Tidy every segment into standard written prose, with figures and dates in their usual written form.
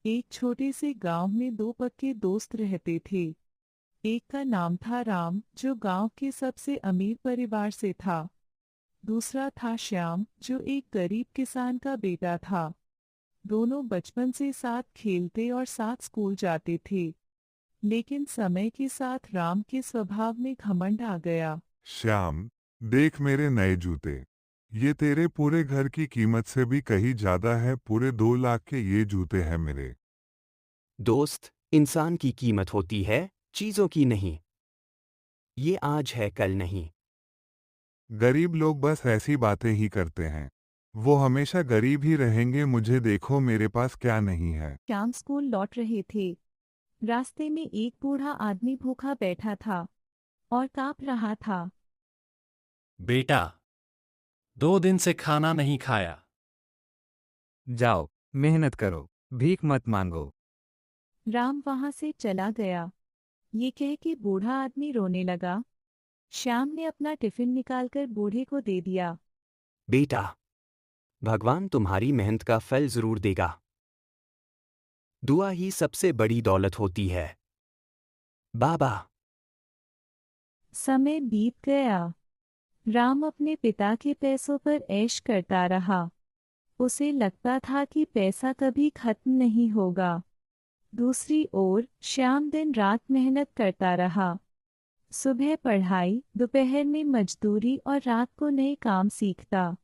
एक छोटे से गांव में दो पक्के दोस्त रहते थे। एक का नाम था राम, जो गांव के सबसे अमीर परिवार से था। दूसरा था श्याम, जो एक गरीब किसान का बेटा था। दोनों बचपन से साथ खेलते और साथ स्कूल जाते थे। लेकिन समय के साथ राम के स्वभाव में घमंड आ गया। श्याम, देख मेरे नए जूते। ये तेरे पूरे घर की कीमत से भी कहीं ज्यादा है। पूरे 2 लाख के ये जूते हैं मेरे। दोस्त, इंसान की कीमत होती है, चीजों की नहीं। ये आज है कल नहीं। गरीब लोग बस ऐसी बातें ही करते हैं। वो हमेशा गरीब ही रहेंगे। मुझे देखो, मेरे पास क्या नहीं है। श्याम स्कूल लौट रहे थे। रास्ते में एक बूढ़ा आदमी भूखा बैठा था और कांप रहा था। बेटा, 2 दिन से खाना नहीं खाया। जाओ, मेहनत करो, भीख मत मांगो। राम वहां से चला गया। ये कह के बूढ़ा आदमी रोने लगा। श्याम ने अपना टिफिन निकालकर बूढ़े को दे दिया। बेटा, भगवान तुम्हारी मेहनत का फल जरूर देगा। दुआ ही सबसे बड़ी दौलत होती है। बाबा। समय बीत गया। राम अपने पिता के पैसों पर ऐश करता रहा। उसे लगता था कि पैसा कभी खत्म नहीं होगा। दूसरी ओर श्याम दिन रात मेहनत करता रहा। सुबह पढ़ाई, दोपहर में मजदूरी और रात को नए काम सीखता।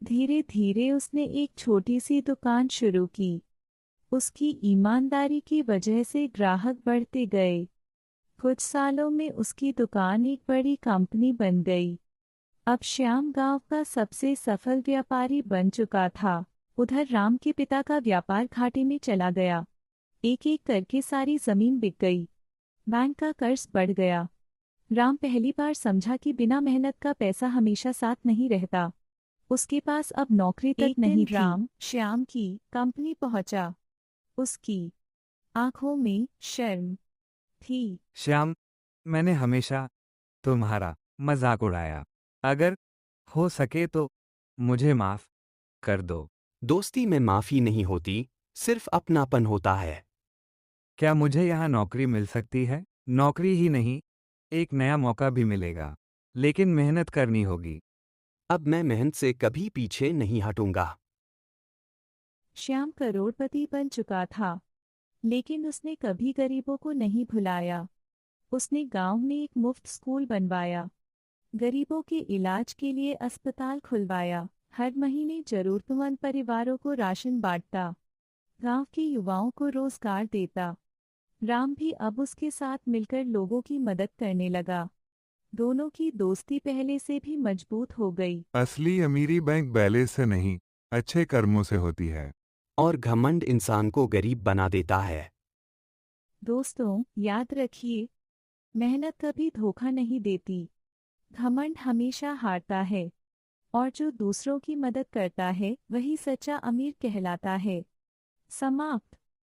धीरे धीरे उसने एक छोटी सी दुकान शुरू की। उसकी ईमानदारी की वजह से ग्राहक बढ़ते गए। कुछ सालों में उसकी दुकान एक बड़ी कंपनी बन गई। अब श्याम गांव का सबसे सफल व्यापारी बन चुका था। उधर राम के पिता का व्यापार घाटे में चला गया। एक एक करके सारी जमीन बिक गई। बैंक का कर्ज बढ़ गया। राम पहली बार समझा कि बिना मेहनत का पैसा हमेशा साथ नहीं रहता। उसके पास अब नौकरी तक एक नहीं दिन थी। राम श्याम की कंपनी पहुंचा। उसकी आंखों में शर्म थी। श्याम, मैंने हमेशा तुम्हारा मजाक उड़ाया। अगर हो सके तो मुझे माफ कर दो। दोस्ती में माफी नहीं होती, सिर्फ अपनापन होता है। क्या मुझे यहाँ नौकरी मिल सकती है? नौकरी ही नहीं, एक नया मौका भी मिलेगा, लेकिन मेहनत करनी होगी। अब मैं मेहनत से कभी पीछे नहीं हटूंगा। श्याम करोड़पति बन चुका था, लेकिन उसने कभी गरीबों को नहीं भुलाया। उसने गांव में एक मुफ्त स्कूल बनवाया, गरीबों के इलाज के लिए अस्पताल खुलवाया, हर महीने जरूरतमंद परिवारों को राशन बांटता, गांव के युवाओं को रोजगार देता। राम भी अब उसके साथ मिलकर लोगों की मदद करने लगा। दोनों की दोस्ती पहले से भी मजबूत हो गई। असली अमीरी बैंक बैलेंस से नहीं, अच्छे कर्मों से होती है। और घमंड इंसान को गरीब बना देता है। दोस्तों, याद रखिए, मेहनत कभी धोखा नहीं देती। घमंड हमेशा हारता है, और जो दूसरों की मदद करता है वही सच्चा अमीर कहलाता है। समाप्त।